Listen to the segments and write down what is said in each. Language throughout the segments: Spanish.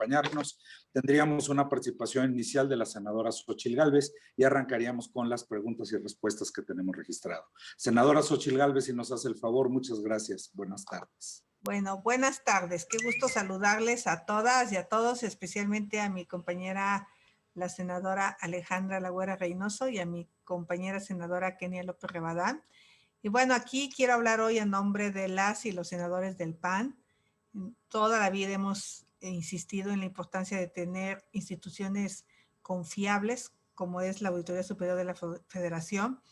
acompañarnos. Tendríamos una participación inicial de la senadora Xóchitl Gálvez y arrancaríamos con las preguntas y respuestas que tenemos registrado. Senadora Xóchitl Gálvez, si nos hace el favor, muchas gracias. Buenas tardes. Bueno, buenas tardes. Qué gusto saludarles a todas y a todos, especialmente a mi compañera, la senadora Alejandra Lagüera Reynoso, y a mi compañera senadora Kenia López Rabadán. Y bueno, aquí quiero hablar hoy en nombre de las y los senadores del PAN. Toda la vida hemos insistido en la importancia de tener instituciones confiables, como es la Auditoría Superior de la Federación.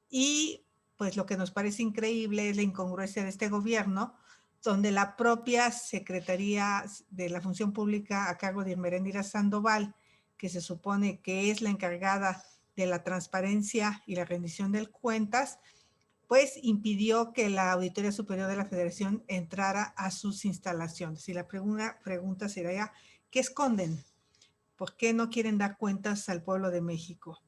Y pues lo que nos parece increíble es la incongruencia de este gobierno, donde la propia Secretaría de la Función Pública a cargo de Ermendira Sandoval, que se supone que es la encargada de la transparencia y la rendición de cuentas, pues impidió que la Auditoría Superior de la Federación entrara a sus instalaciones. Y la pregunta sería, ¿qué esconden? ¿Por qué no quieren dar cuentas al pueblo de México?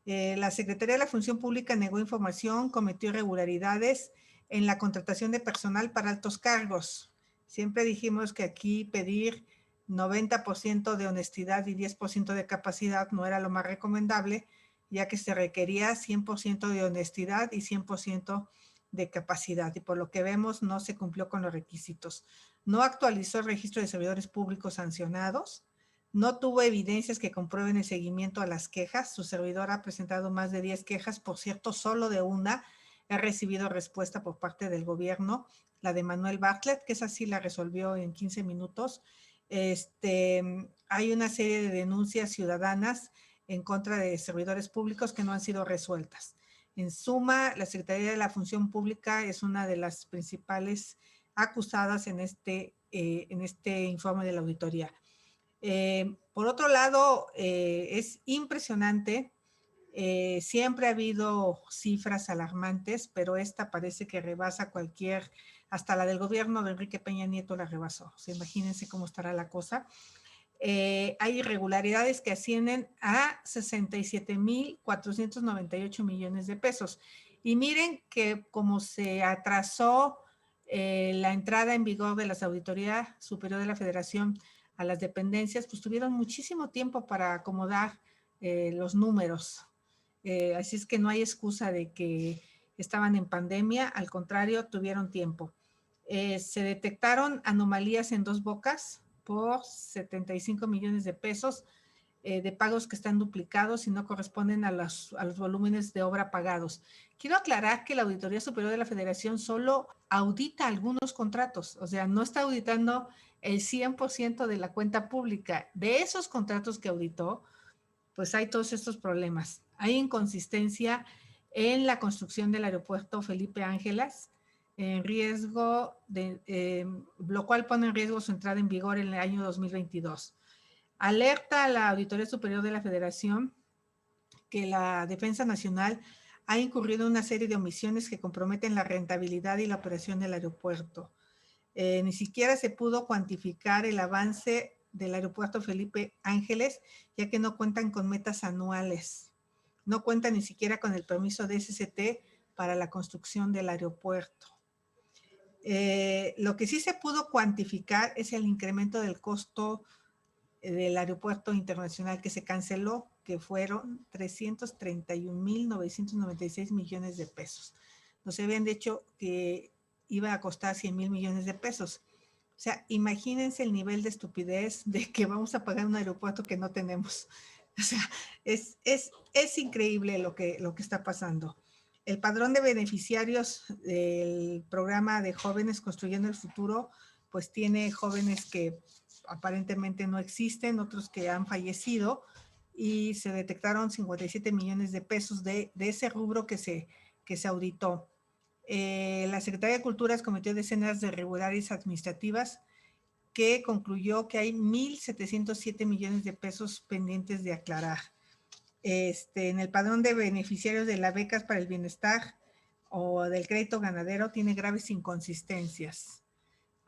La Secretaría de la Función Pública negó información, cometió irregularidades en la contratación de personal para altos cargos. Siempre dijimos que aquí pedir 90% de honestidad y 10% de capacidad no era lo más recomendable, ya que se requería 100% de honestidad y 100% de capacidad. Y por lo que vemos, no se cumplió con los requisitos. No actualizó el registro de servidores públicos sancionados. No tuvo evidencias que comprueben el seguimiento a las quejas. Su servidor ha presentado más de 10 quejas. Por cierto, solo de una he recibido respuesta por parte del gobierno, la de Manuel Bartlett, que esa sí la resolvió en 15 minutos. Hay una serie de denuncias ciudadanas en contra de servidores públicos que no han sido resueltas. En suma, la Secretaría de la Función Pública es una de las principales acusadas en este informe de la auditoría. Por otro lado, es impresionante. Siempre ha habido cifras alarmantes, pero esta parece que rebasa hasta la del gobierno de Enrique Peña Nieto la rebasó. O sea, imagínense cómo estará la cosa. Hay irregularidades que ascienden a 67,498 millones de pesos. Y miren que como se atrasó la entrada en vigor de la Auditoría Superior de la Federación a las dependencias, pues tuvieron muchísimo tiempo para acomodar los números. Así es que no hay excusa de que estaban en pandemia, al contrario, tuvieron tiempo. Se detectaron anomalías en Dos Bocas por 75 millones de pesos de pagos que están duplicados y no corresponden a los volúmenes de obra pagados. Quiero aclarar que la Auditoría Superior de la Federación solo audita algunos contratos, o sea, no está auditando el 100% de la cuenta pública. De esos contratos que auditó, pues hay todos estos problemas. Hay inconsistencia en la construcción del aeropuerto Felipe Ángeles, en riesgo lo cual pone en riesgo su entrada en vigor en el año 2022. Alerta a la Auditoría Superior de la Federación que la Defensa Nacional ha incurrido en una serie de omisiones que comprometen la rentabilidad y la operación del aeropuerto. Ni siquiera se pudo cuantificar el avance del aeropuerto Felipe Ángeles, ya que no cuentan con metas anuales. No cuentan ni siquiera con el permiso de SCT para la construcción del aeropuerto. Lo que sí se pudo cuantificar es el incremento del costo del aeropuerto internacional que se canceló, que fueron 331,996 millones de pesos. Nos habían dicho que iba a costar 100,000 millones de pesos. O sea, imagínense el nivel de estupidez de que vamos a pagar un aeropuerto que no tenemos. O sea, es increíble lo que está pasando. El padrón de beneficiarios del programa de Jóvenes Construyendo el Futuro, pues tiene jóvenes que aparentemente no existen, otros que han fallecido, y se detectaron 57 millones de pesos de ese rubro que se auditó. La Secretaría de Cultura cometió decenas de irregularidades administrativas que concluyó que hay 1,707 millones de pesos pendientes de aclarar. En el padrón de beneficiarios de las becas para el bienestar o del crédito ganadero tiene graves inconsistencias.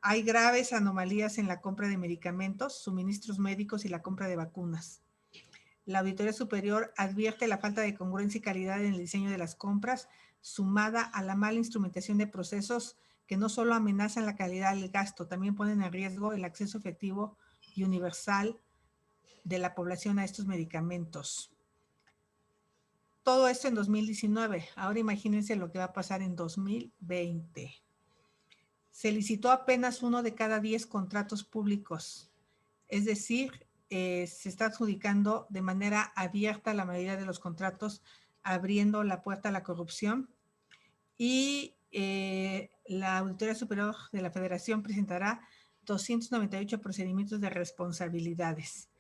Hay graves anomalías en la compra de medicamentos, suministros médicos y la compra de vacunas. La Auditoría Superior advierte la falta de congruencia y calidad en el diseño de las compras, sumada a la mala instrumentación de procesos que no solo amenazan la calidad del gasto, también ponen en riesgo el acceso efectivo y universal de la población a estos medicamentos. Todo esto en 2019. Ahora imagínense lo que va a pasar en 2020. Se licitó apenas 1 de cada 10 contratos públicos. Es decir, se está adjudicando de manera abierta la mayoría de los contratos, abriendo la puerta a la corrupción. Y la Auditoría Superior de la Federación presentará 298 procedimientos de responsabilidades.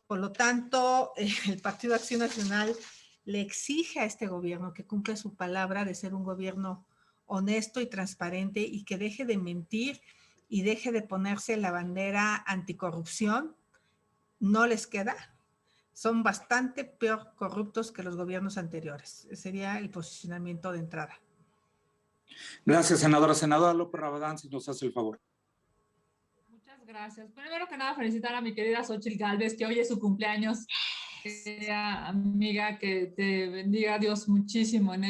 Por lo tanto, el Partido Acción Nacional le exige a este gobierno que cumpla su palabra de ser un gobierno honesto y transparente y que deje de mentir y deje de ponerse la bandera anticorrupción. No les queda. Son bastante peor corruptos que los gobiernos anteriores. Ese sería el posicionamiento de entrada. Gracias, senadora. Senadora López Rabadán, si nos hace el favor. Muchas gracias. Primero que nada, felicitar a mi querida Xóchitl Gálvez, que hoy es su cumpleaños. Amiga, que te bendiga Dios muchísimo en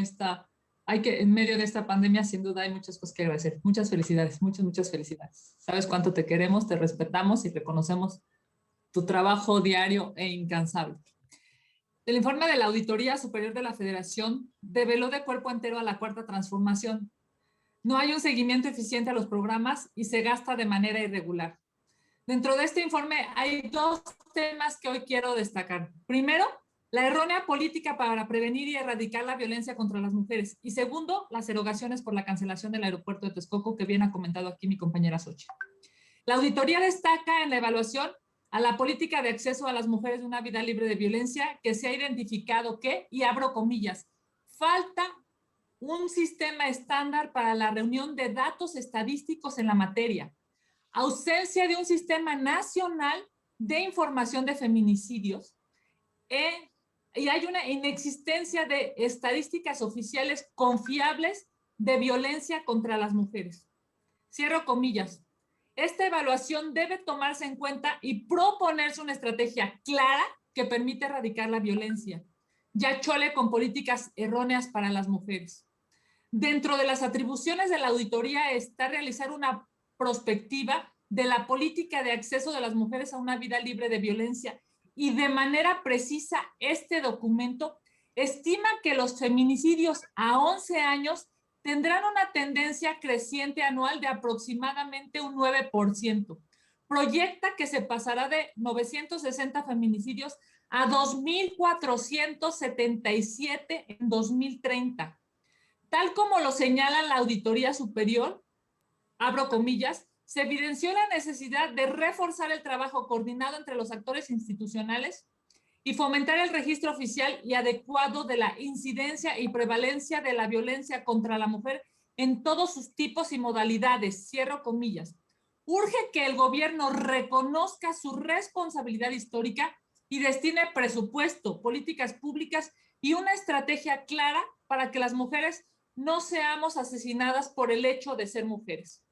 medio de esta pandemia, sin duda hay muchas cosas que agradecer. Muchas felicidades, muchas felicidades. Sabes cuánto te queremos, te respetamos y reconocemos tu trabajo diario e incansable. El informe de la Auditoría Superior de la Federación develó de cuerpo entero a la Cuarta Transformación. No hay un seguimiento eficiente a los programas y se gasta de manera irregular. Dentro de este informe hay 2 temas que hoy quiero destacar. Primero, la errónea política para prevenir y erradicar la violencia contra las mujeres. Y segundo, las erogaciones por la cancelación del aeropuerto de Texcoco, que bien ha comentado aquí mi compañera Xóchitl. La auditoría destaca en la evaluación a la política de acceso a las mujeres de una vida libre de violencia, que se ha identificado que, y abro comillas, falta un sistema estándar para la reunión de datos estadísticos en la materia, ausencia de un sistema nacional de información de feminicidios y hay una inexistencia de estadísticas oficiales confiables de violencia contra las mujeres. Cierro comillas. Esta evaluación debe tomarse en cuenta y proponerse una estrategia clara que permite erradicar la violencia, ya chole con políticas erróneas para las mujeres. Dentro de las atribuciones de la auditoría está realizar una prospectiva de la política de acceso de las mujeres a una vida libre de violencia y de manera precisa este documento estima que los feminicidios a 11 años tendrán una tendencia creciente anual de aproximadamente un 9%. Proyecta que se pasará de 960 feminicidios a 2.477 en 2030. Tal como lo señala la Auditoría Superior, abro comillas, se evidenció la necesidad de reforzar el trabajo coordinado entre los actores institucionales y fomentar el registro oficial y adecuado de la incidencia y prevalencia de la violencia contra la mujer en todos sus tipos y modalidades, cierro comillas. Urge que el gobierno reconozca su responsabilidad histórica y destine presupuesto, políticas públicas y una estrategia clara para que las mujeres no seamos asesinadas por el hecho de ser mujeres.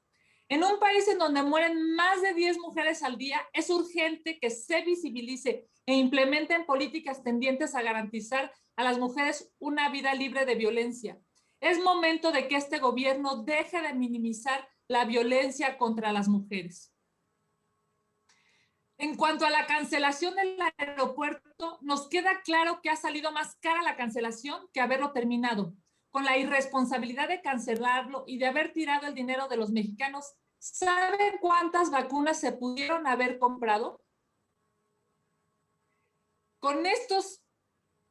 En un país en donde mueren más de 10 mujeres al día, es urgente que se visibilice e implementen políticas tendientes a garantizar a las mujeres una vida libre de violencia. Es momento de que este gobierno deje de minimizar la violencia contra las mujeres. En cuanto a la cancelación del aeropuerto, nos queda claro que ha salido más cara la cancelación que haberlo terminado. Con la irresponsabilidad de cancelarlo y de haber tirado el dinero de los mexicanos, ¿saben cuántas vacunas se pudieron haber comprado? Con estos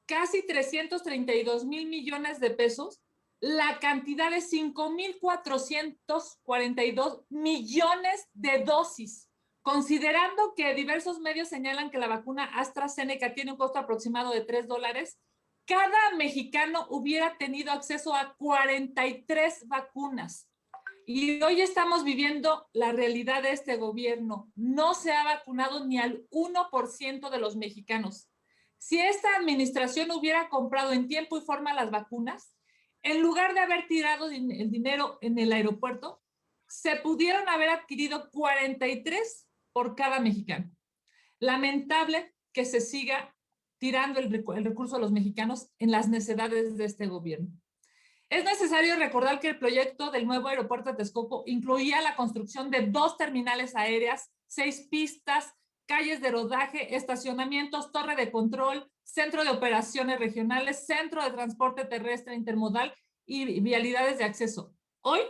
casi 332,000 millones de pesos, la cantidad de 5,442 millones de dosis. Considerando que diversos medios señalan que la vacuna AstraZeneca tiene un costo aproximado de $3, cada mexicano hubiera tenido acceso a 43 vacunas. Y hoy estamos viviendo la realidad de este gobierno. No se ha vacunado ni al 1% de los mexicanos. Si esta administración hubiera comprado en tiempo y forma las vacunas, en lugar de haber tirado el dinero en el aeropuerto, se pudieron haber adquirido 43 por cada mexicano. Lamentable que se siga tirando el recurso a los mexicanos en las necesidades de este gobierno. Es necesario recordar que el proyecto del nuevo aeropuerto de Texcoco incluía la construcción de 2 terminales aéreas, 6 pistas calles de rodaje, estacionamientos, torre de control, centro de operaciones regionales, centro de transporte terrestre intermodal y vialidades de acceso. Hoy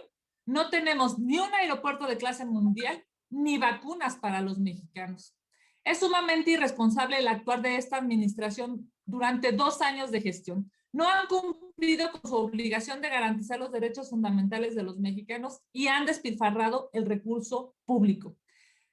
no tenemos ni un aeropuerto de clase mundial ni vacunas para los mexicanos. Es sumamente irresponsable el actuar de esta administración durante 2 años de gestión. No han cumplido con su obligación de garantizar los derechos fundamentales de los mexicanos y han despilfarrado el recurso público.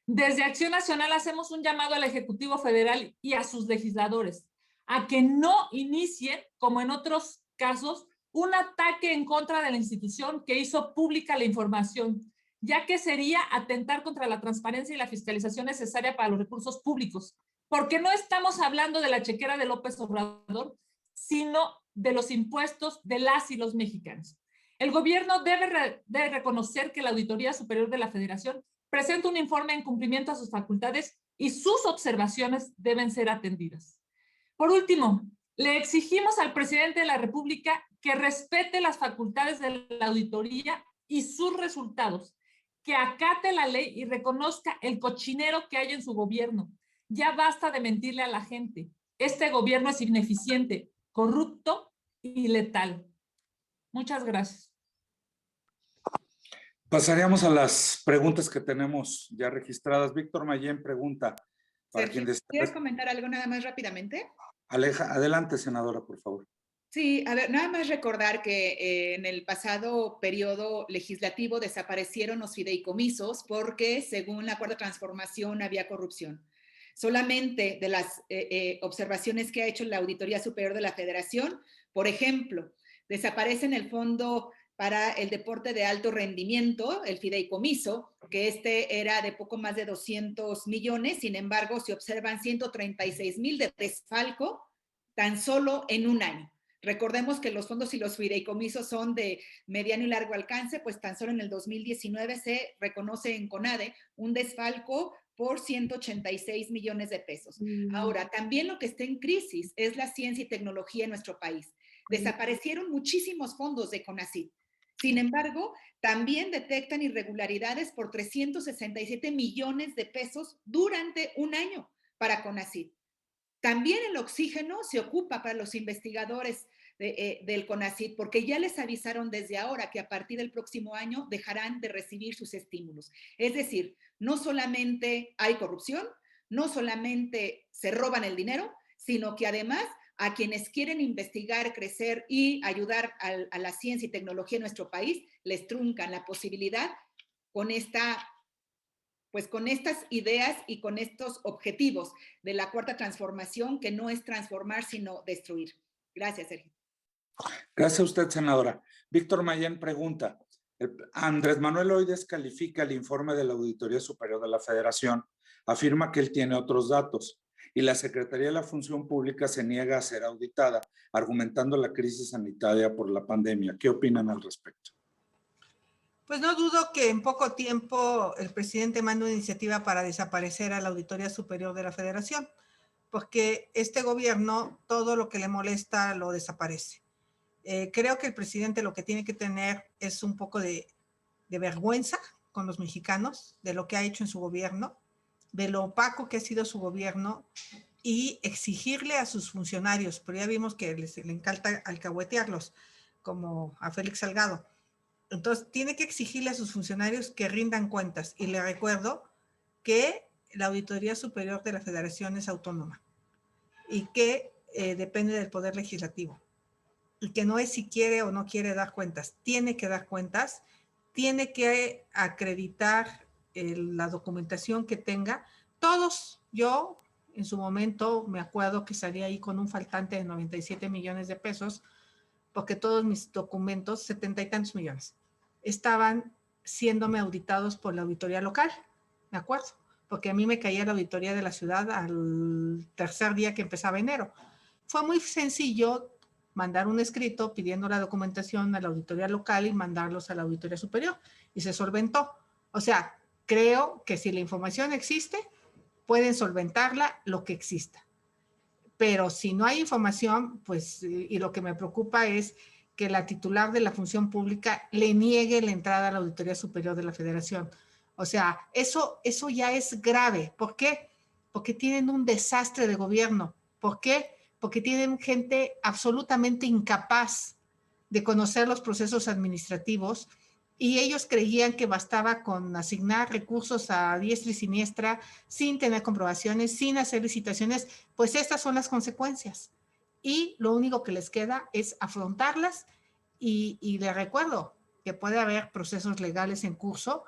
Desde Acción Nacional hacemos un llamado al Ejecutivo Federal y a sus legisladores a que no inicien, como en otros casos, un ataque en contra de la institución que hizo pública la información, ya que sería atentar contra la transparencia y la fiscalización necesaria para los recursos públicos, porque no estamos hablando de la chequera de López Obrador, sino de los impuestos de las y los mexicanos. El gobierno debe reconocer que la Auditoría Superior de la Federación presenta un informe en cumplimiento a sus facultades y sus observaciones deben ser atendidas. Por último, le exigimos al presidente de la República que respete las facultades de la auditoría y sus resultados, que acate la ley y reconozca el cochinero que hay en su gobierno. Ya basta de mentirle a la gente. Este gobierno es ineficiente, corrupto y letal. Muchas gracias. Pasaríamos a las preguntas que tenemos ya registradas. Víctor Mayén pregunta. Sergio, ¿quieres comentar algo nada más rápidamente? Adelante, senadora, por favor. Sí, a ver, nada más recordar que en el pasado periodo legislativo desaparecieron los fideicomisos porque, según la Cuarta Transformación, había corrupción. Solamente de las observaciones que ha hecho la Auditoría Superior de la Federación, por ejemplo, desaparece el Fondo para el Deporte de Alto Rendimiento, el fideicomiso, que era de poco más de 200 millones, sin embargo, se observan 136,000 de desfalco tan solo en un año. Recordemos que los fondos y los fideicomisos son de mediano y largo alcance, pues tan solo en el 2019 se reconoce en CONADE un desfalco por 186 millones de pesos. Ahora, también lo que está en crisis es la ciencia y tecnología en nuestro país. Desaparecieron muchísimos fondos de CONACYT. Sin embargo, también detectan irregularidades por 367 millones de pesos durante un año para CONACYT. También el oxígeno se ocupa para los investigadores del CONACYT, porque ya les avisaron desde ahora que a partir del próximo año dejarán de recibir sus estímulos. Es decir, no solamente hay corrupción, no solamente se roban el dinero, sino que además a quienes quieren investigar, crecer y ayudar a la ciencia y tecnología en nuestro país, les truncan la posibilidad con estas ideas y con estos objetivos de la Cuarta Transformación, que no es transformar, sino destruir. Gracias, Sergio. Gracias a usted, senadora. Víctor Mayén pregunta. Andrés Manuel hoy descalifica el informe de la Auditoría Superior de la Federación. Afirma que él tiene otros datos y la Secretaría de la Función Pública se niega a ser auditada, argumentando la crisis sanitaria por la pandemia. ¿Qué opinan al respecto? Pues no dudo que en poco tiempo el presidente mande una iniciativa para desaparecer a la Auditoría Superior de la Federación, porque este gobierno todo lo que le molesta lo desaparece. Creo que el presidente lo que tiene que tener es un poco de vergüenza con los mexicanos de lo que ha hecho en su gobierno, de lo opaco que ha sido su gobierno y exigirle a sus funcionarios, pero ya vimos que le encanta alcahuetearlos, como a Félix Salgado. Entonces, tiene que exigirle a sus funcionarios que rindan cuentas. Y le recuerdo que la Auditoría Superior de la Federación es autónoma y que depende del Poder Legislativo. Y que no es si quiere o no quiere dar cuentas. Tiene que dar cuentas, tiene que acreditar la documentación que tenga. Todos, yo en su momento me acuerdo que salí ahí con un faltante de 97 millones de pesos, porque todos mis documentos, 70 y tantos millones, estaban siéndome auditados por la auditoría local, me acuerdo, porque a mí me caía la auditoría de la ciudad al tercer día que empezaba enero. Fue muy sencillo mandar un escrito pidiendo la documentación a la auditoría local y mandarlos a la auditoría superior, y se solventó. O sea, creo que si la información existe, pueden solventarla lo que exista. Pero si no hay información, pues, y lo que me preocupa es que la titular de la función pública le niegue la entrada a la Auditoría Superior de la Federación. O sea, eso ya es grave. ¿Por qué? porque tienen un desastre de gobierno. ¿Por qué? Porque tienen gente absolutamente incapaz de conocer los procesos administrativos y ellos creían que bastaba con asignar recursos a diestra y siniestra sin tener comprobaciones, sin hacer licitaciones, pues estas son las consecuencias. Y lo único que les queda es afrontarlas y les recuerdo que puede haber procesos legales en curso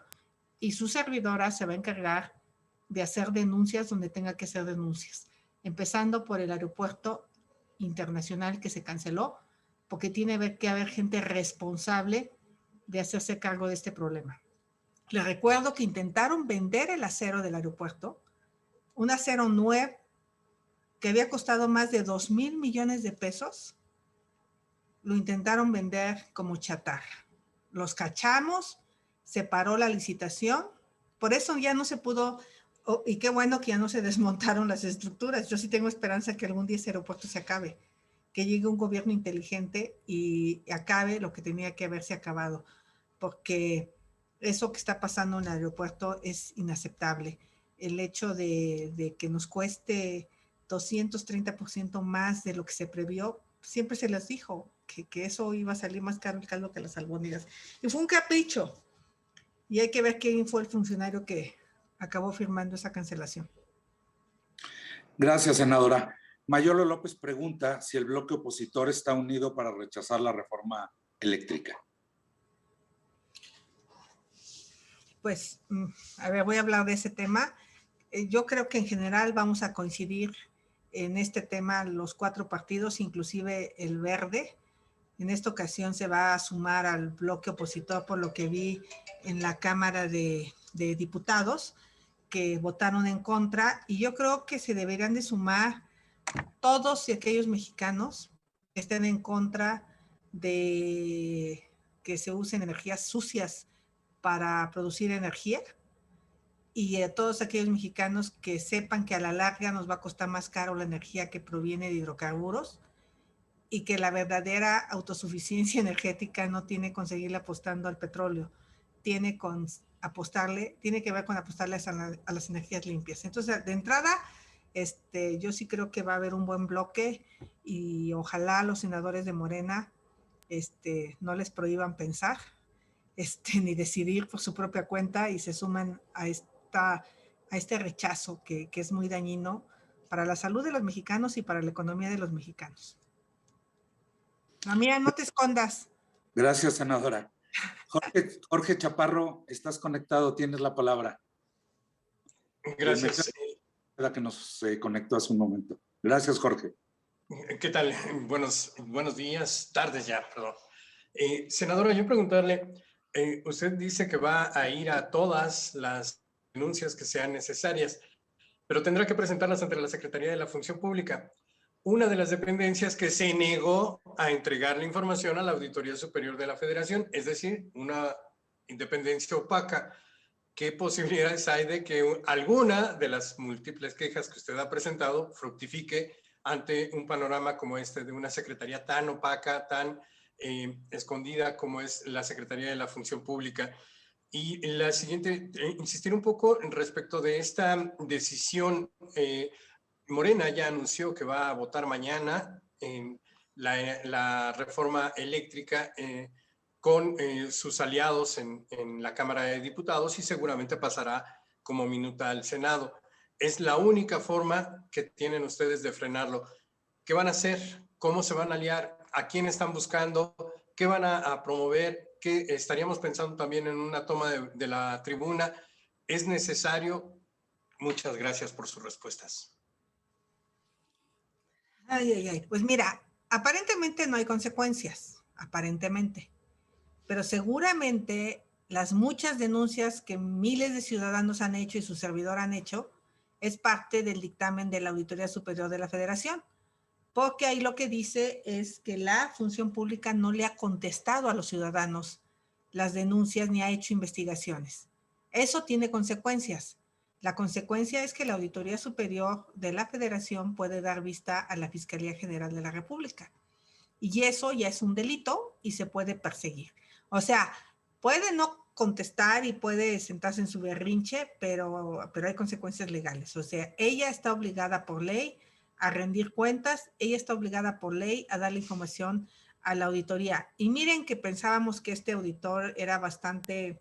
y su servidora se va a encargar de hacer denuncias donde tenga que hacer denuncias, empezando por el aeropuerto internacional que se canceló, porque tiene que haber gente responsable de hacerse cargo de este problema. Les recuerdo que intentaron vender el acero del aeropuerto, un acero nuevo que había costado más de 2,000 millones de pesos, lo intentaron vender como chatarra. Los cachamos, se paró la licitación, por eso ya no se pudo, y qué bueno que ya no se desmontaron las estructuras. Yo sí tengo esperanza que algún día ese aeropuerto se acabe, que llegue un gobierno inteligente y acabe lo que tenía que haberse acabado, porque eso que está pasando en el aeropuerto es inaceptable. El hecho de que nos cueste 230% más de lo que se previó, siempre se les dijo que eso iba a salir más caro el caldo que las albóndigas. Y fue un capricho. Y hay que ver quién fue el funcionario que acabó firmando esa cancelación. Gracias, senadora. Mayolo López pregunta si el bloque opositor está unido para rechazar la reforma eléctrica. Pues, a ver, voy a hablar de ese tema. Yo creo que en general vamos a coincidir en este tema los 4 partidos, inclusive el Verde. En esta ocasión se va a sumar al bloque opositor por lo que vi en la Cámara de Diputados, que votaron en contra. Y yo creo que se deberían de sumar todos y aquellos mexicanos que estén en contra de que se usen energías sucias para producir energía, y a todos aquellos mexicanos que sepan que a la larga nos va a costar más caro la energía que proviene de hidrocarburos y que la verdadera autosuficiencia energética no tiene que conseguirla apostando al petróleo, tiene que ver con apostarle a las energías limpias. Entonces, de entrada, yo sí creo que va a haber un buen bloque y ojalá los senadores de Morena no les prohíban pensar ni decidir por su propia cuenta y se suman a este rechazo que es muy dañino para la salud de los mexicanos y para la economía de los mexicanos. Mía, no te escondas. Gracias, senadora. Jorge Chaparro, estás conectado, tienes la palabra. Gracias. La que nos conectó hace un momento. Gracias, Jorge. ¿Qué tal? Buenos días, tardes ya, perdón. Senadora, yo preguntarle, usted dice que va a ir a todas las denuncias que sean necesarias, pero tendrá que presentarlas ante la Secretaría de la Función Pública. Una de las dependencias que se negó a entregar la información a la Auditoría Superior de la Federación, es decir, una independencia opaca. ¿Qué posibilidades hay de que alguna de las múltiples quejas que usted ha presentado fructifique ante un panorama como este de una secretaría tan opaca, tan escondida como es la Secretaría de la Función Pública? Y la siguiente, insistir un poco respecto de esta decisión. Morena ya anunció que va a votar mañana en la reforma eléctrica con sus aliados en la Cámara de Diputados y seguramente pasará como minuta al Senado. Es la única forma que tienen ustedes de frenarlo. ¿Qué van a hacer? ¿Cómo se van a aliar? ¿A quién están buscando? ¿Qué van a promover? ¿Qué estaríamos pensando también en una toma de la tribuna? ¿Es necesario? Muchas gracias por sus respuestas. Pues mira, aparentemente no hay consecuencias, aparentemente. Pero seguramente las muchas denuncias que miles de ciudadanos han hecho y su servidor han hecho es parte del dictamen de la Auditoría Superior de la Federación, porque ahí lo que dice es que la Función Pública no le ha contestado a los ciudadanos las denuncias ni ha hecho investigaciones. Eso tiene consecuencias. La consecuencia es que la Auditoría Superior de la Federación puede dar vista a la Fiscalía General de la República. Y eso ya es un delito y se puede perseguir. O sea, puede no contestar y puede sentarse en su berrinche, pero hay consecuencias legales. O sea, ella está obligada por ley a rendir cuentas, ella está obligada por ley a darle información a la auditoría. Y miren que pensábamos que este auditor era bastante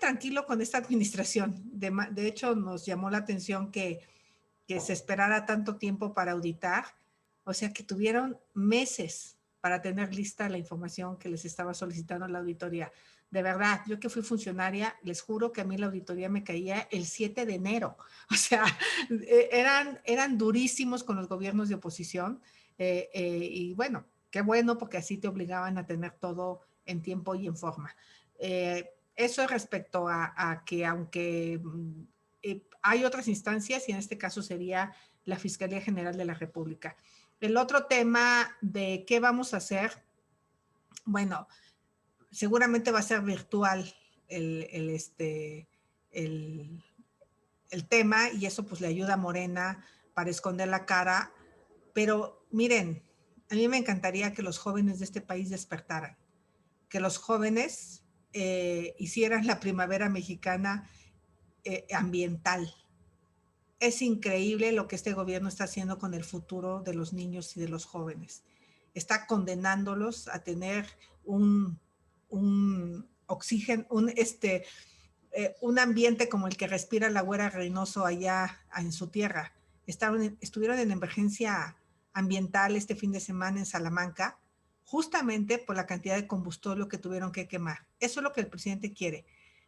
tranquilo con esta administración. De hecho, nos llamó la atención que se esperara tanto tiempo para auditar, o sea que tuvieron meses para tener lista la información que les estaba solicitando la auditoría. De verdad, yo que fui funcionaria, les juro que a mí la auditoría me caía el 7 de enero. O sea, eran durísimos con los gobiernos de oposición. Y bueno, qué bueno, porque así te obligaban a tener todo en tiempo y en forma. Eso respecto a que aunque hay otras instancias, y en este caso sería la Fiscalía General de la República. El otro tema de qué vamos a hacer, bueno, seguramente va a ser virtual el tema, y eso pues le ayuda a Morena para esconder la cara. Pero miren, a mí me encantaría que los jóvenes de este país despertaran, que los jóvenes hicieran la primavera mexicana ambiental. Es increíble lo que este gobierno está haciendo con el futuro de los niños y de los jóvenes. Está condenándolos a tener un oxígeno, un ambiente como el que respira la Güera Reynoso allá en su tierra. Estuvieron en emergencia ambiental este fin de semana en Salamanca, justamente por la cantidad de combustóleo que tuvieron que quemar. Eso es lo que el presidente quiere,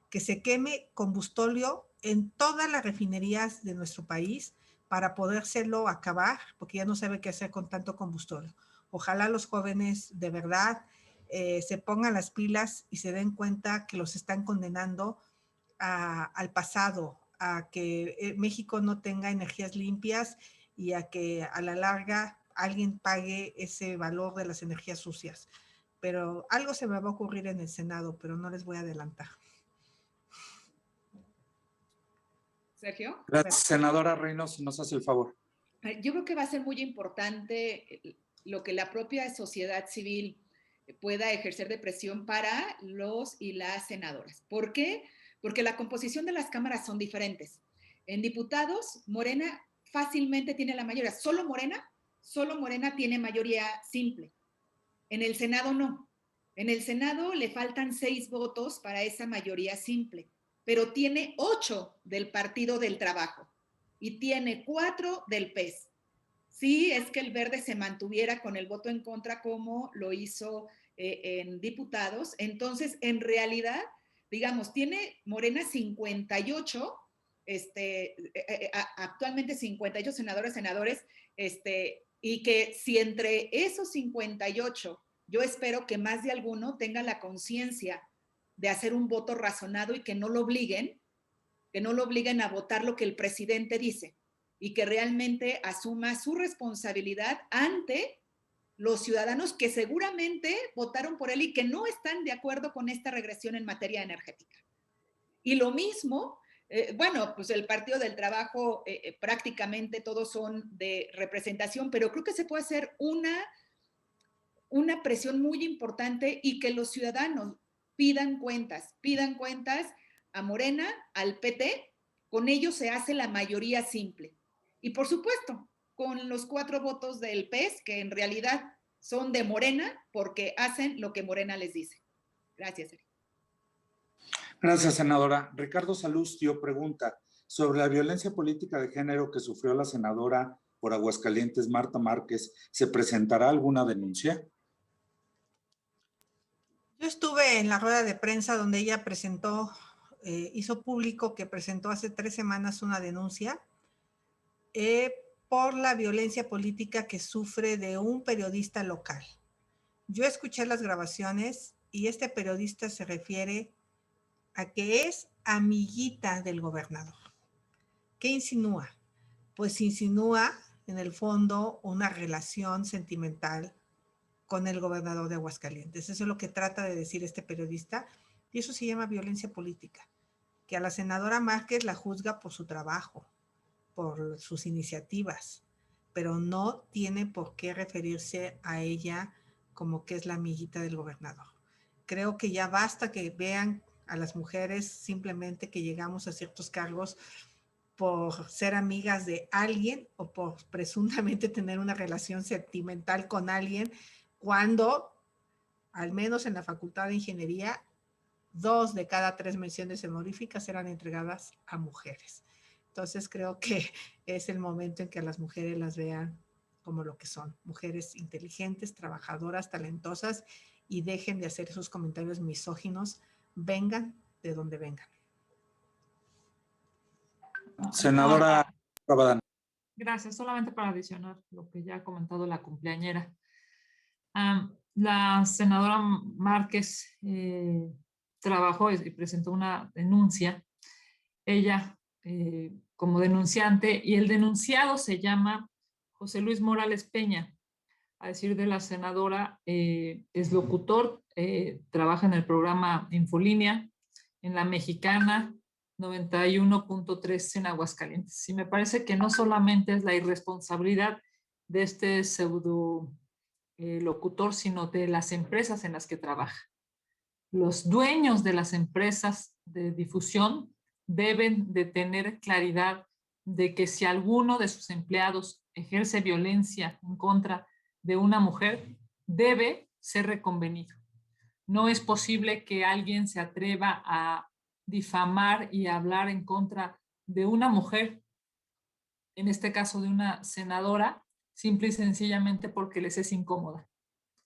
que se queme combustóleo en todas las refinerías de nuestro país para podérselo acabar, porque ya no sabe qué hacer con tanto combustóleo. Ojalá los jóvenes de verdad se pongan las pilas y se den cuenta que los están condenando al pasado, a que México no tenga energías limpias y a que a la larga alguien pague ese valor de las energías sucias. Pero algo se me va a ocurrir en el Senado, pero no les voy a adelantar. Sergio. Gracias, senadora Reynoso, nos hace el favor. Yo creo que va a ser muy importante lo que la propia sociedad civil pueda ejercer de presión para los y las senadoras. ¿Por qué? Porque la composición de las cámaras son diferentes. En diputados, Morena fácilmente tiene la mayoría. Solo Morena tiene mayoría simple. En el Senado no. En el Senado le faltan 6 votos para esa mayoría simple, pero tiene 8 del Partido del Trabajo y tiene 4 del PES. Sí, es que el Verde se mantuviera con el voto en contra como lo hizo en diputados. Entonces, en realidad, digamos, tiene Morena 58, actualmente 58 senadores, y que si entre esos 58, yo espero que más de alguno tenga la conciencia de hacer un voto razonado y que no lo obliguen a votar lo que el presidente dice, y que realmente asuma su responsabilidad ante los ciudadanos que seguramente votaron por él y que no están de acuerdo con esta regresión en materia energética. Y lo mismo, bueno, pues el Partido del Trabajo prácticamente todos son de representación, pero creo que se puede hacer una presión muy importante y que los ciudadanos pidan cuentas a Morena, al PT, con ellos se hace la mayoría simple. Y por supuesto, con los 4 votos del PES, que en realidad son de Morena, porque hacen lo que Morena les dice. Gracias, Sergio. Gracias, senadora. Ricardo Salustio pregunta sobre la violencia política de género que sufrió la senadora por Aguascalientes, Marta Márquez. ¿Se presentará alguna denuncia? Yo estuve en la rueda de prensa donde ella presentó, hizo público que presentó hace 3 semanas una denuncia por la violencia política que sufre de un periodista local. Yo escuché las grabaciones y este periodista se refiere a que es amiguita del gobernador. ¿Qué insinúa? Pues insinúa en el fondo una relación sentimental con el gobernador de Aguascalientes. Eso es lo que trata de decir este periodista, y eso se llama violencia política, que a la senadora Márquez la juzga por su trabajo, por sus iniciativas, pero no tiene por qué referirse a ella como que es la amiguita del gobernador. Creo que ya basta que vean a las mujeres simplemente que llegamos a ciertos cargos por ser amigas de alguien o por presuntamente tener una relación sentimental con alguien, cuando, al menos en la Facultad de Ingeniería, 2 de cada 3 menciones honoríficas eran entregadas a mujeres. Entonces creo que es el momento en que a las mujeres las vean como lo que son, mujeres inteligentes, trabajadoras, talentosas, y dejen de hacer esos comentarios misóginos, vengan de donde vengan. Senadora Rabadán. Gracias, solamente para adicionar lo que ya ha comentado la cumpleañera. La senadora Márquez trabajó y presentó una denuncia, ella como denunciante, y el denunciado se llama José Luis Morales Peña. A decir de la senadora, es locutor, trabaja en el programa Infolínea, en La Mexicana 91.3 en Aguascalientes. Y me parece que no solamente es la irresponsabilidad de este pseudo locutor, sino de las empresas en las que trabaja. Los dueños de las empresas de difusión deben de tener claridad de que si alguno de sus empleados ejerce violencia en contra de una mujer, debe ser reconvenido. No es posible que alguien se atreva a difamar y a hablar en contra de una mujer, en este caso de una senadora, simple y sencillamente porque les es incómoda.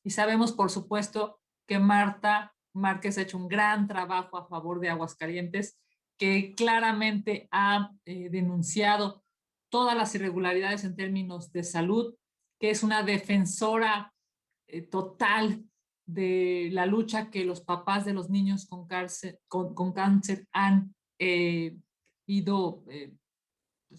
Y sabemos, por supuesto, que Marta Márquez ha hecho un gran trabajo a favor de Aguascalientes, que claramente ha denunciado todas las irregularidades en términos de salud, que es una defensora total de la lucha que los papás de los niños con cáncer han ido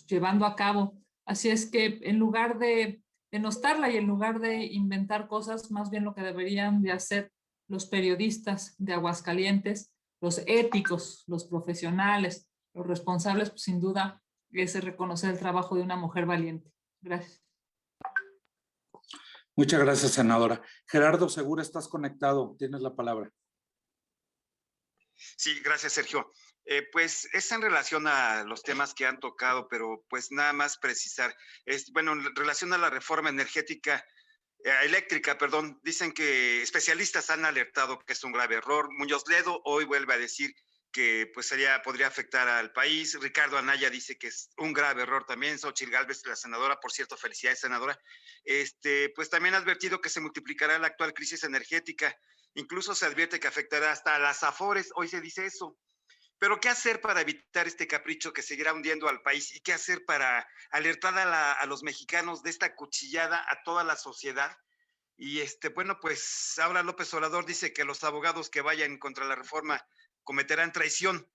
llevando a cabo. Así es que en lugar de denostarla y en lugar de inventar cosas, más bien lo que deberían de hacer los periodistas de Aguascalientes, los éticos, los profesionales, los responsables, pues sin duda es reconocer el trabajo de una mujer valiente. Gracias. Muchas gracias, senadora. Gerardo Segura, estás conectado. Tienes la palabra. Sí, gracias, Sergio. Pues es en relación a los temas que han tocado, pero pues nada más precisar. Bueno, en relación a la reforma eléctrica, perdón, dicen que especialistas han alertado que es un grave error. Muñoz Ledo hoy vuelve a decir que pues podría afectar al país. Ricardo Anaya dice que es un grave error también. Xóchitl Gálvez, la senadora, por cierto, felicidades, senadora, pues también ha advertido que se multiplicará la actual crisis energética. Incluso se advierte que afectará hasta a las Afores. Hoy se dice eso. Pero ¿qué hacer para evitar este capricho que seguirá hundiendo al país? ¿Y qué hacer para alertar a los mexicanos de esta cuchillada a toda la sociedad? Y bueno, pues ahora López Obrador dice que los abogados que vayan contra la reforma cometerán traición.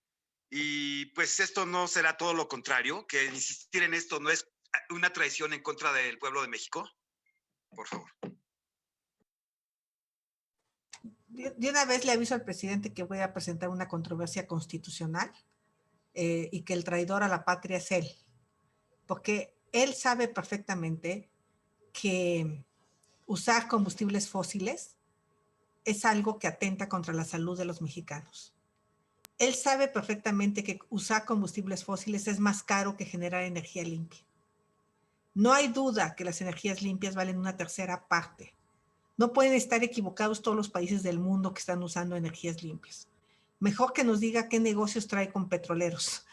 Y pues esto no será todo lo contrario, que insistir en esto no es una traición en contra del pueblo de México. Por favor. De una vez le aviso al presidente que voy a presentar una controversia constitucional y que el traidor a la patria es él, porque él sabe perfectamente que usar combustibles fósiles es algo que atenta contra la salud de los mexicanos. Él sabe perfectamente que usar combustibles fósiles es más caro que generar energía limpia. No hay duda que las energías limpias valen una tercera parte. No pueden estar equivocados todos los países del mundo que están usando energías limpias. Mejor que nos diga qué negocios trae con petroleros.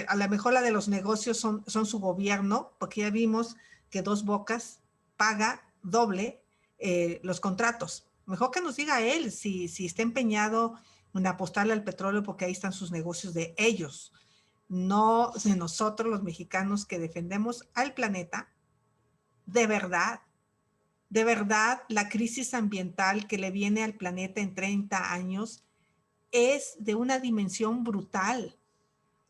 A lo mejor la de los negocios son su gobierno, porque ya vimos que Dos Bocas paga doble los contratos. Mejor que nos diga él si está empeñado en apostarle al petróleo, porque ahí están sus negocios de ellos, no de nosotros los mexicanos que defendemos al planeta. De verdad, la crisis ambiental que le viene al planeta en 30 años es de una dimensión brutal.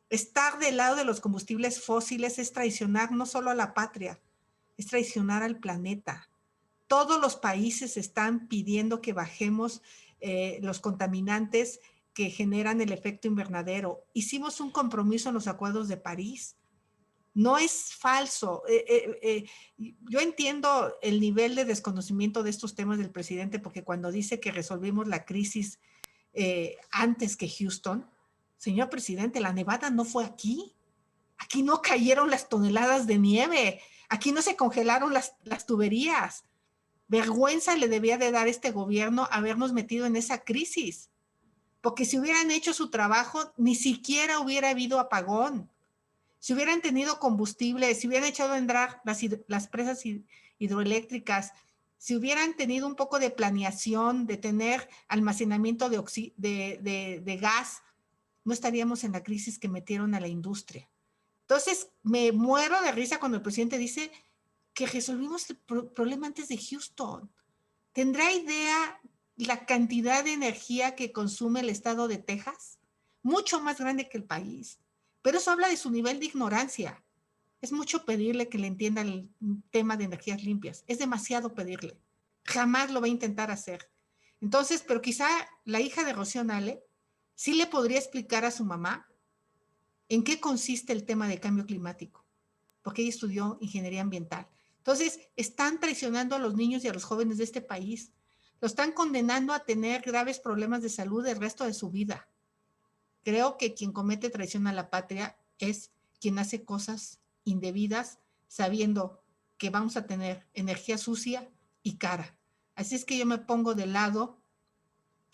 Estar del lado de los combustibles fósiles es traicionar no solo a la patria, es traicionar al planeta. Todos los países están pidiendo que bajemos los contaminantes que generan el efecto invernadero. Hicimos un compromiso en los acuerdos de París. No es falso. Yo entiendo el nivel de desconocimiento de estos temas del presidente, porque cuando dice que resolvimos la crisis antes que Houston, señor presidente, la nevada no fue aquí. Aquí no cayeron las toneladas de nieve. Aquí no se congelaron las tuberías. Vergüenza le debía de dar este gobierno habernos metido en esa crisis. Porque si hubieran hecho su trabajo, ni siquiera hubiera habido apagón. Si hubieran tenido combustible, si hubieran echado a andar las presas hidroeléctricas, si hubieran tenido un poco de planeación, de tener almacenamiento de gas, no estaríamos en la crisis que metieron a la industria. Entonces, me muero de risa cuando el presidente dice que resolvimos el problema antes de Houston. ¿Tendrá idea la cantidad de energía que consume el estado de Texas? Mucho más grande que el país. Pero eso habla de su nivel de ignorancia. Es mucho pedirle que le entienda el tema de energías limpias. Es demasiado pedirle. Jamás lo va a intentar hacer. Entonces, pero quizá la hija de Rocío Nale sí le podría explicar a su mamá en qué consiste el tema de cambio climático, porque ella estudió ingeniería ambiental. Entonces, están traicionando a los niños y a los jóvenes de este país. Lo están condenando a tener graves problemas de salud el resto de su vida. Creo que quien comete traición a la patria es quien hace cosas indebidas sabiendo que vamos a tener energía sucia y cara. Así es que yo me pongo del lado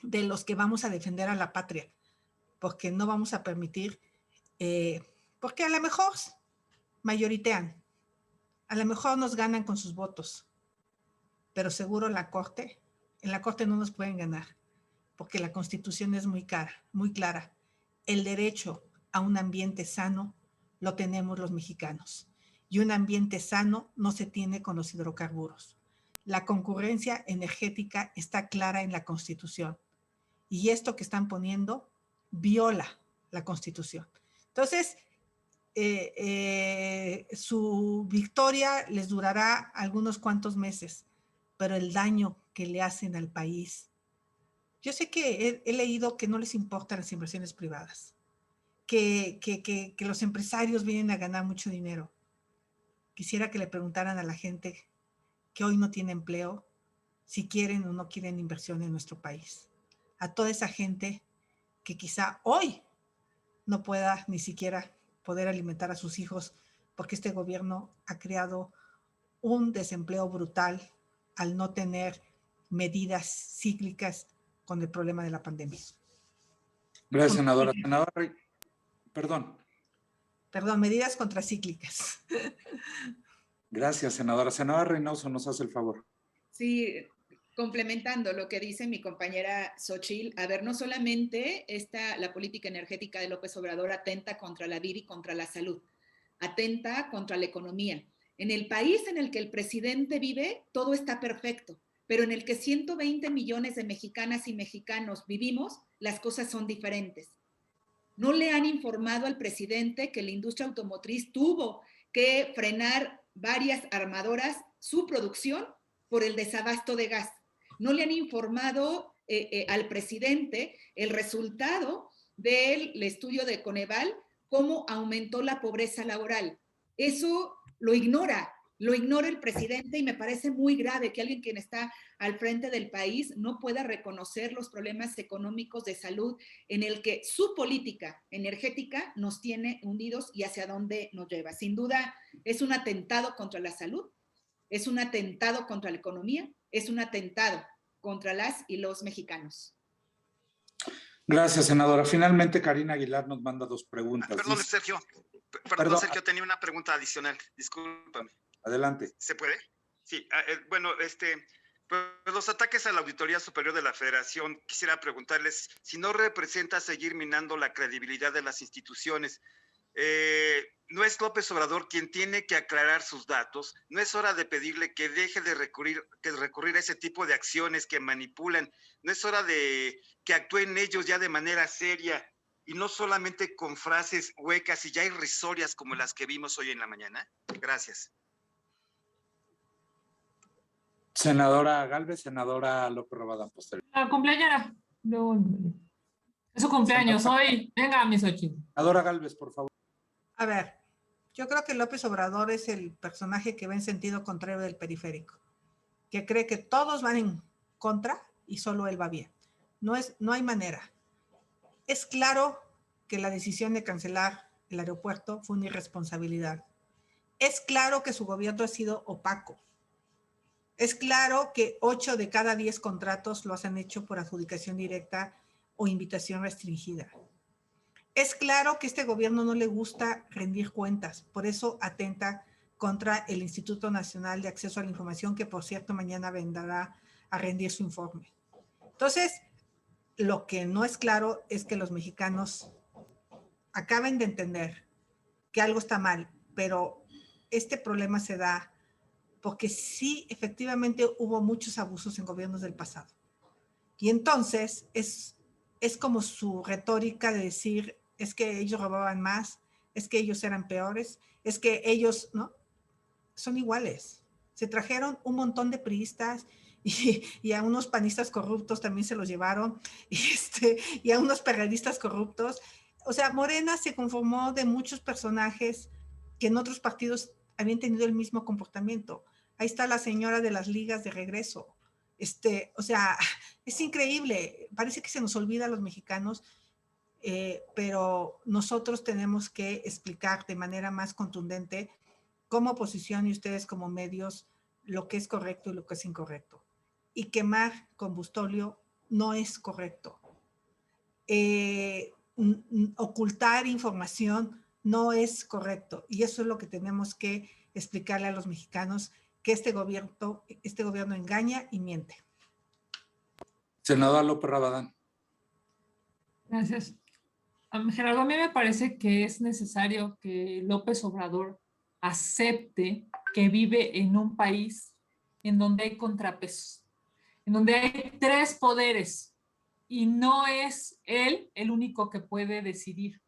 de los que vamos a defender a la patria, porque no vamos a permitir, porque a lo mejor mayoritean, a lo mejor nos ganan con sus votos, pero seguro en la Corte no nos pueden ganar, porque la Constitución es muy clara. El derecho a un ambiente sano lo tenemos los mexicanos, y un ambiente sano no se tiene con los hidrocarburos. La concurrencia energética está clara en la Constitución, y esto que están poniendo viola la Constitución. Entonces, su victoria les durará algunos cuantos meses, pero el daño que le hacen al país. Yo sé que he leído que no les importan las inversiones privadas, que los empresarios vienen a ganar mucho dinero. Quisiera que le preguntaran a la gente que hoy no tiene empleo si quieren o no quieren inversión en nuestro país. A toda esa gente que quizá hoy no pueda ni siquiera poder alimentar a sus hijos porque este gobierno ha creado un desempleo brutal al no tener medidas cíclicas con el problema de la pandemia. Gracias, senadora. Senadora, perdón. Perdón, medidas contracíclicas. Gracias, senadora. Senadora Reynoso, nos hace el favor. Sí, complementando lo que dice mi compañera Xochitl, a ver, no solamente la política energética de López Obrador atenta contra la vida y contra la salud, atenta contra la economía. En el país en el que el presidente vive, todo está perfecto, pero en el que 120 millones de mexicanas y mexicanos vivimos, las cosas son diferentes. No le han informado al presidente que la industria automotriz tuvo que frenar varias armadoras su producción por el desabasto de gas. No le han informado al presidente el resultado del estudio de Coneval, cómo aumentó la pobreza laboral. Eso lo ignora el presidente, y me parece muy grave que alguien quien está al frente del país no pueda reconocer los problemas económicos de salud en el que su política energética nos tiene hundidos y hacia dónde nos lleva. Sin duda, es un atentado contra la salud, es un atentado contra la economía, es un atentado contra las y los mexicanos. Gracias, senadora. Finalmente, Karina Aguilar nos manda dos preguntas. Perdón, Sergio. Perdón, Sergio, tenía una pregunta adicional. Discúlpame. Adelante. ¿Se puede? Sí. Bueno, pues los ataques a la Auditoría Superior de la Federación, quisiera preguntarles si no representa seguir minando la credibilidad de las instituciones. No es López Obrador quien tiene que aclarar sus datos. No es hora de pedirle que deje de recurrir a ese tipo de acciones que manipulan. No es hora de que actúen ellos ya de manera seria y no solamente con frases huecas y ya irrisorias como las que vimos hoy en la mañana. Gracias. Senadora Gálvez, senadora López Rabadán, posterior. La cumpleañera. Es su cumpleaños hoy. Venga, mi Xochitl. Senadora Gálvez, por favor. A ver, Yo creo que López Obrador es el personaje que va en sentido contrario del periférico, que cree que todos van en contra y solo él va bien. No hay manera. Es claro que la decisión de cancelar el aeropuerto fue una irresponsabilidad. Es claro que su gobierno ha sido opaco. Es claro que 8 de cada 10 contratos los han hecho por adjudicación directa o invitación restringida. Es claro que este gobierno no le gusta rendir cuentas, por eso atenta contra el Instituto Nacional de Acceso a la Información, que por cierto mañana vendrá a rendir su informe. Entonces, lo que no es claro es que los mexicanos acaben de entender que algo está mal, pero este problema se da porque sí, efectivamente hubo muchos abusos en gobiernos del pasado. Y entonces es como su retórica de decir, es que ellos robaban más, es que ellos eran peores, es que ellos, ¿no? Son iguales. Se trajeron un montón de priistas y a unos panistas corruptos también se los llevaron, y a unos periodistas corruptos. O sea, Morena se conformó de muchos personajes que en otros partidos habían tenido el mismo comportamiento. Ahí está la señora de las ligas de regreso. O sea, es increíble. Parece que se nos olvida a los mexicanos, pero nosotros tenemos que explicar de manera más contundente como oposición y ustedes como medios lo que es correcto y lo que es incorrecto. Y quemar combustóleo no es correcto. Ocultar información no es correcto. Y eso es lo que tenemos que explicarle a los mexicanos, que este gobierno engaña y miente. Senadora López Rabadán. Gracias. Gerardo, a mí me parece que es necesario que López Obrador acepte que vive en un país en donde hay contrapesos, en donde hay 3 poderes y no es él el único que puede decidir.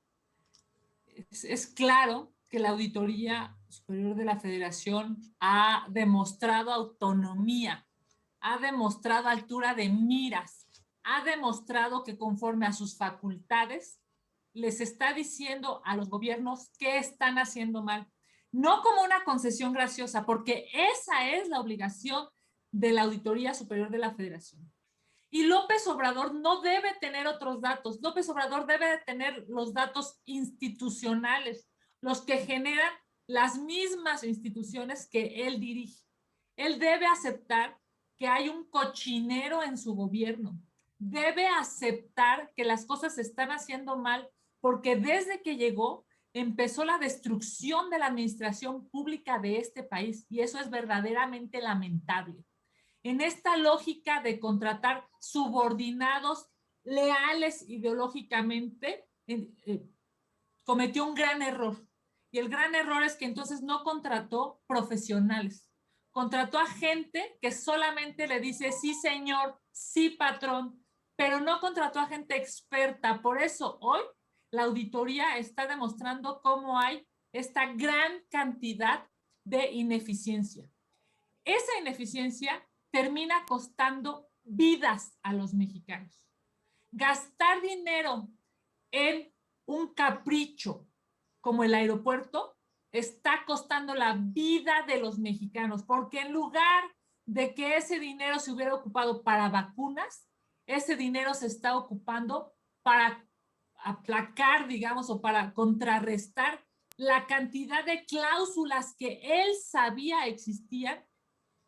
Es claro que la Auditoría Superior de la Federación ha demostrado autonomía, ha demostrado altura de miras, ha demostrado que conforme a sus facultades les está diciendo a los gobiernos qué están haciendo mal. No como una concesión graciosa, porque esa es la obligación de la Auditoría Superior de la Federación. Y López Obrador no debe tener otros datos. López Obrador debe tener los datos institucionales, los que generan las mismas instituciones que él dirige. Él debe aceptar que hay un cochinero en su gobierno. Debe aceptar que las cosas se están haciendo mal, porque desde que llegó empezó la destrucción de la administración pública de este país, y eso es verdaderamente lamentable. En esta lógica de contratar subordinados leales ideológicamente, cometió un gran error. Y el gran error es que entonces no contrató profesionales. Contrató a gente que solamente le dice sí, señor, sí, patrón, pero no contrató a gente experta. Por eso hoy la auditoría está demostrando cómo hay esta gran cantidad de ineficiencia. Esa ineficiencia termina costando vidas a los mexicanos. Gastar dinero en un capricho como el aeropuerto está costando la vida de los mexicanos, porque en lugar de que ese dinero se hubiera ocupado para vacunas, ese dinero se está ocupando para aplacar, digamos, o para contrarrestar la cantidad de cláusulas que él sabía existían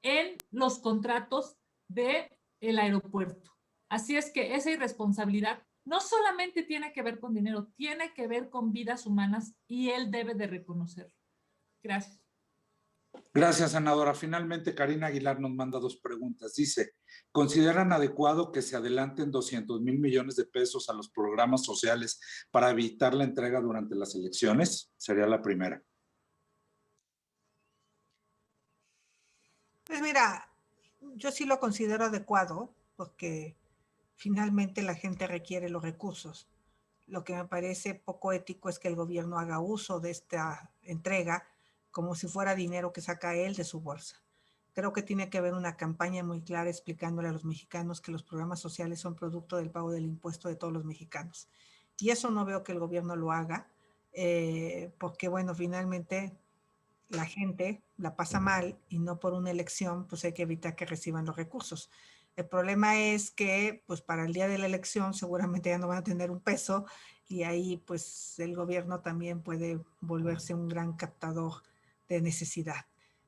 en los contratos del aeropuerto. Así es que esa irresponsabilidad no solamente tiene que ver con dinero, tiene que ver con vidas humanas, y él debe de reconocerlo. Gracias. Gracias, senadora. Finalmente, Karina Aguilar nos manda 2 preguntas. Dice, ¿consideran adecuado que se adelanten 200,000 millones de pesos a los programas sociales para evitar la entrega durante las elecciones? Sería la primera. Pues mira, yo sí lo considero adecuado, porque finalmente la gente requiere los recursos. Lo que me parece poco ético es que el gobierno haga uso de esta entrega como si fuera dinero que saca él de su bolsa. Creo que tiene que haber una campaña muy clara explicándole a los mexicanos que los programas sociales son producto del pago del impuesto de todos los mexicanos. Y eso no veo que el gobierno lo haga. porque bueno, finalmente la gente la pasa mal y no por una elección, pues hay que evitar que reciban los recursos. El problema es que, pues para el día de la elección seguramente ya no van a tener un peso y ahí pues el gobierno también puede volverse un gran captador de necesidad.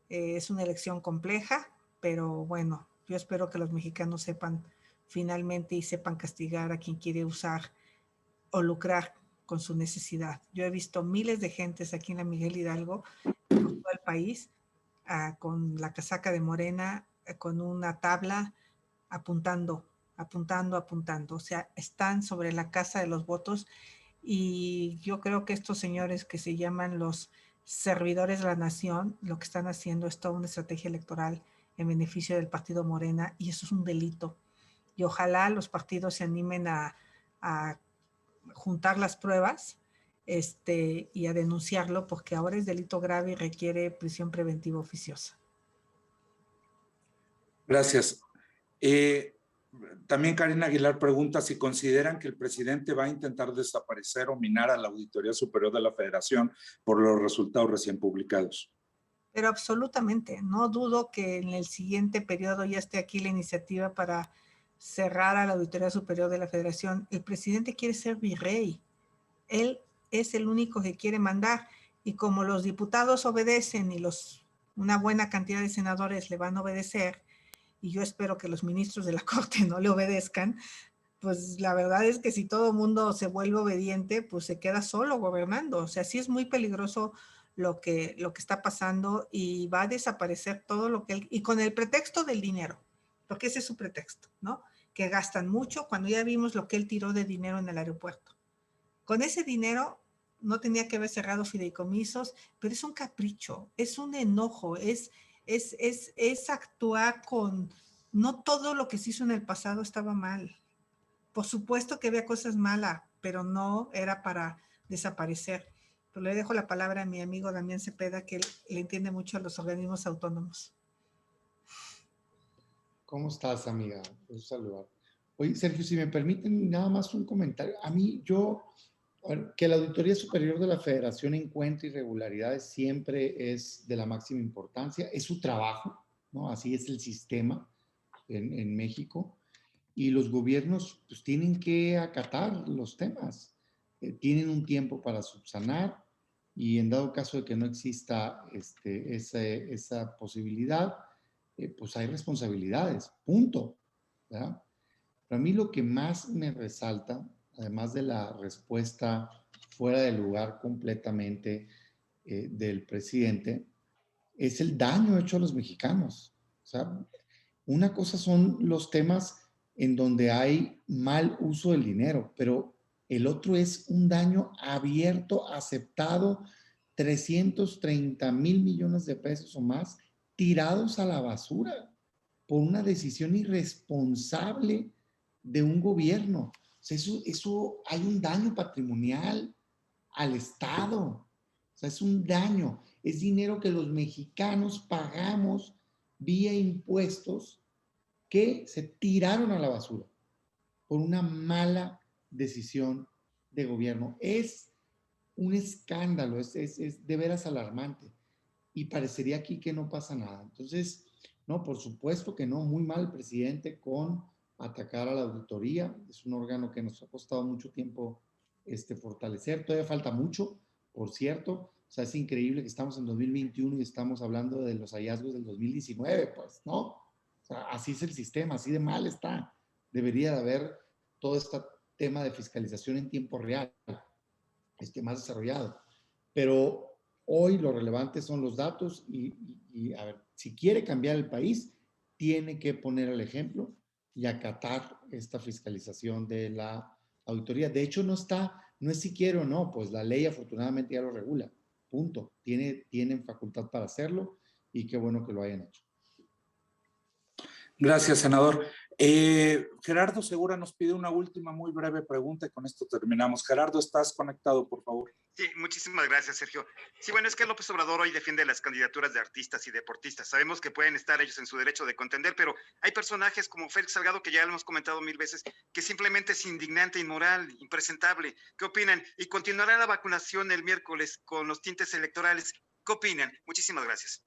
Es una elección compleja, pero bueno, yo espero que los mexicanos sepan finalmente y sepan castigar a quien quiere usar o lucrar con su necesidad. Yo he visto miles de gentes aquí en la Miguel Hidalgo, por todo el país, con la casaca de Morena, con una tabla, apuntando, apuntando, apuntando. O sea, están sobre la casa de los votos y yo creo que estos señores que se llaman los servidores de la nación, lo que están haciendo es toda una estrategia electoral en beneficio del partido Morena y eso es un delito. Y ojalá los partidos se animen a juntar las pruebas y a denunciarlo porque ahora es delito grave y requiere prisión preventiva oficiosa. Gracias. También Karina Aguilar pregunta si consideran que el presidente va a intentar desaparecer o minar a la Auditoría Superior de la Federación por los resultados recién publicados. Pero absolutamente, no dudo que en el siguiente periodo ya esté aquí la iniciativa para cerrar a la Auditoría Superior de la Federación. El presidente quiere ser virrey. Él es el único que quiere mandar y como los diputados obedecen y una buena cantidad de senadores le van a obedecer, y yo espero que los ministros de la Corte no le obedezcan, pues la verdad es que si todo el mundo se vuelve obediente, pues se queda solo gobernando. O sea, sí es muy peligroso lo que está pasando y va a desaparecer todo lo que él, y con el pretexto del dinero, porque ese es su pretexto, ¿no? Que gastan mucho cuando ya vimos lo que él tiró de dinero en el aeropuerto. Con ese dinero no tenía que haber cerrado fideicomisos, pero es un capricho, es un enojo, es actuar con... No todo lo que se hizo en el pasado estaba mal. Por supuesto que había cosas malas, pero no era para desaparecer. Pero le dejo la palabra a mi amigo Damián Cepeda, que le entiende mucho a los organismos autónomos. ¿Cómo estás, amiga? Un saludo. Oye, Sergio, si me permiten nada más un comentario. A mí, que la Auditoría Superior de la Federación encuentre irregularidades siempre es de la máxima importancia. Es su trabajo, ¿no? Así es el sistema en México. Y los gobiernos pues tienen que acatar los temas. Tienen un tiempo para subsanar y en dado caso de que no exista esa posibilidad, pues hay responsabilidades, punto. ¿Verdad? Para mí lo que más me resalta, además de la respuesta fuera de lugar completamente del presidente, es el daño hecho a los mexicanos. O sea, una cosa son los temas en donde hay mal uso del dinero, pero el otro es un daño abierto, aceptado, 330 mil millones de pesos o más tirados a la basura por una decisión irresponsable de un gobierno. O sea, eso hay un daño patrimonial al Estado. O sea, es un daño. Es dinero que los mexicanos pagamos vía impuestos que se tiraron a la basura por una mala decisión de gobierno. Es un escándalo, es de veras alarmante. Y parecería aquí que no pasa nada. Entonces, no, por supuesto que no, muy mal el presidente con atacar a la auditoría. Es un órgano que nos ha costado mucho tiempo fortalecer. Todavía falta mucho, por cierto. O sea, es increíble que estamos en 2021 y estamos hablando de los hallazgos del 2019, pues, ¿no? O sea, así es el sistema, así de mal está. Debería de haber todo este tema de fiscalización en tiempo real, más desarrollado. Pero hoy lo relevante son los datos y a ver, si quiere cambiar el país, tiene que poner el ejemplo y acatar esta fiscalización de la auditoría. De hecho, no es si quiere o no, pues la ley afortunadamente ya lo regula, punto. Tienen facultad para hacerlo y qué bueno que lo hayan hecho. Gracias, senador. Gerardo Segura nos pide una última muy breve pregunta y con esto terminamos. Gerardo, ¿estás conectado, por favor? Sí, muchísimas gracias, Sergio. Sí, bueno, es que López Obrador hoy defiende las candidaturas de artistas y deportistas. Sabemos que pueden estar ellos en su derecho de contender, pero hay personajes como Félix Salgado, que ya lo hemos comentado 1000 veces, que simplemente es indignante, inmoral, impresentable. ¿Qué opinan? Y continuará la vacunación el miércoles con los tintes electorales. ¿Qué opinan? Muchísimas gracias.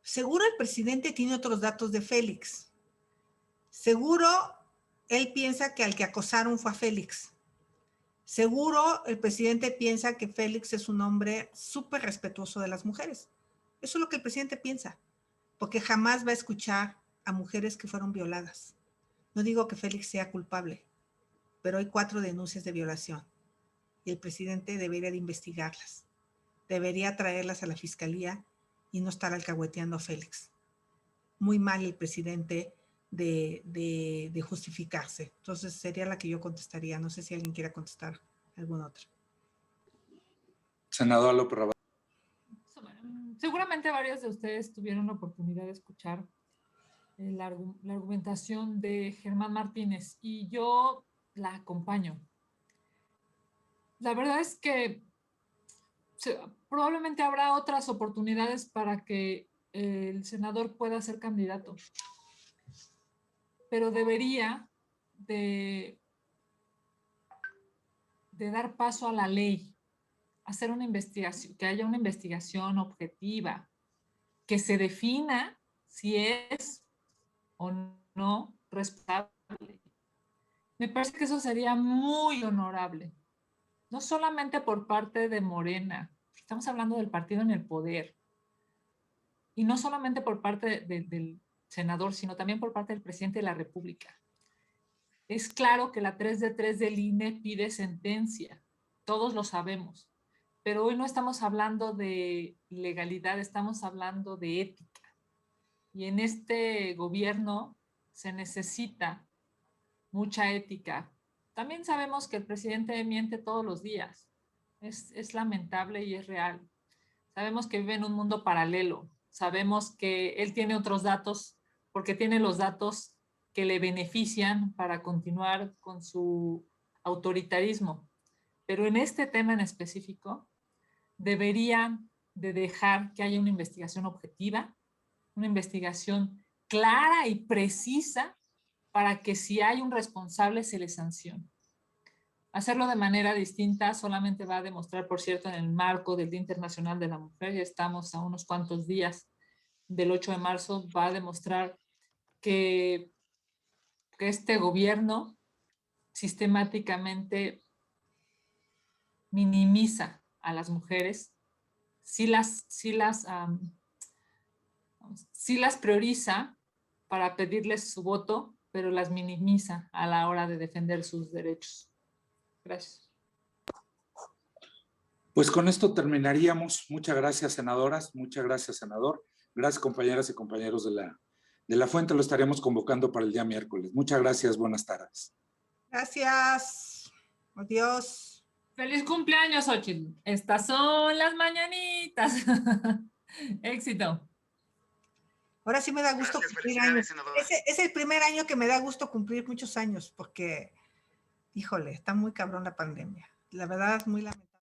Seguro el presidente tiene otros datos de Félix. Seguro él piensa que al que acosaron fue a Félix. Seguro el presidente piensa que Félix es un hombre súper respetuoso de las mujeres. Eso es lo que el presidente piensa, porque jamás va a escuchar a mujeres que fueron violadas. No digo que Félix sea culpable, pero hay 4 denuncias de violación y el presidente debería de investigarlas. Debería traerlas a la fiscalía y no estar alcahueteando a Félix. Muy mal el presidente de justificarse. Entonces sería la que yo contestaría. No sé si alguien quiera contestar alguna otra. Senador López Rabadán. Seguramente varios de ustedes tuvieron la oportunidad de escuchar la argumentación de Germán Martínez y yo la acompaño. La verdad es que probablemente habrá otras oportunidades para que el senador pueda ser candidato, pero debería de dar paso a la ley, hacer una investigación, que haya una investigación objetiva, que se defina si es o no responsable. Me parece que eso sería muy honorable, no solamente por parte de Morena, estamos hablando del partido en el poder, y no solamente por parte del senador, sino también por parte del presidente de la República. Es claro que la 3 de 3 del INE pide sentencia, todos lo sabemos, pero hoy no estamos hablando de legalidad, estamos hablando de ética. Y en este gobierno se necesita mucha ética. También sabemos que el presidente miente todos los días. Es lamentable y es real. Sabemos que vive en un mundo paralelo. Sabemos que él tiene otros datos porque tiene los datos que le benefician para continuar con su autoritarismo. Pero en este tema en específico, deberían de dejar que haya una investigación objetiva, una investigación clara y precisa para que si hay un responsable se le sancione. Hacerlo de manera distinta solamente va a demostrar, por cierto, en el marco del Día Internacional de la Mujer, ya estamos a unos cuantos días del 8 de marzo, va a demostrar que este gobierno sistemáticamente minimiza a las mujeres, sí las prioriza para pedirles su voto, pero las minimiza a la hora de defender sus derechos. Gracias. Pues con esto terminaríamos. Muchas gracias, senadoras. Muchas gracias, senador. Gracias, compañeras y compañeros de la Fuente. Lo estaremos convocando para el día miércoles. Muchas gracias. Buenas tardes. Gracias. Adiós. ¡Feliz cumpleaños, Xochitl! Estas son las mañanitas. Éxito. Ahora sí me da gusto Gracias, cumplir felicidades, años. senadora. Es el primer año que me da gusto cumplir muchos años porque, híjole, está muy cabrón la pandemia. La verdad, muy lamentable.